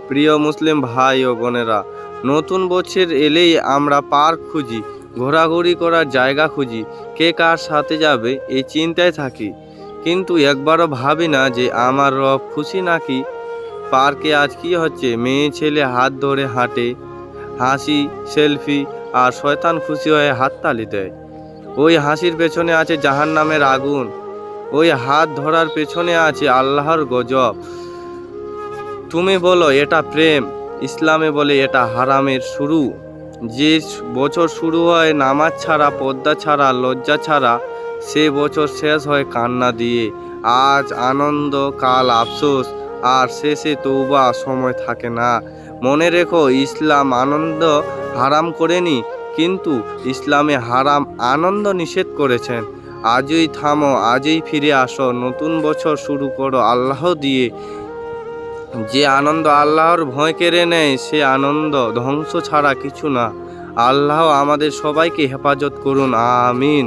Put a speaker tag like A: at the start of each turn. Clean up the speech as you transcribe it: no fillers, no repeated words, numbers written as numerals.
A: প্রিয় মুসলিম ভাই ও বোনেরা, নতুন বছর এলেই আমরা পার্ক খুঁজি, ঘোরাঘুরি করার জায়গা খুঁজি, কে কার সাথে যাবে এই চিন্তায় থাকি। কিন্তু একবারও ভাবি না যে আমার রব খুশি নাকি। পার্কে আজ কি হচ্ছে? মেয়ে ছেলে হাত ধরে হাঁটে, হাসি, সেলফি, আর শয়তান খুশি হয়ে হাততালি দেয়। ওই হাসির পেছনে আছে জাহান্নামের আগুন, ওই হাত ধরার পেছনে আছে আল্লাহর গজব। তুমি বলো এটা প্রেম, ইসলামে বলে এটা হারামের শুরু। যে বছর শুরু হয় নামাজ ছাড়া, পর্দা ছাড়া, লজ্জা ছাড়া, সে বছর শেষ হয় কান্না দিয়ে। আজ আনন্দ, কাল আফসোস, আর শেষে তৌবা, সময় থাকে না। মনে রেখো, ইসলাম আনন্দ হারাম করেনি, কিন্তু ইসলামে হারাম আনন্দ নিষেধ করেছেন। আজই থামো, আজই ফিরে আসো, নতুন বছর শুরু করো আল্লাহ দিয়ে। যে আনন্দ আল্লাহর ভয় কেড়ে নেয়, সে আনন্দ ধ্বংস ছাড়া কিছু না। আল্লাহ আমাদের সবাইকে হেফাজত করুন, আমিন।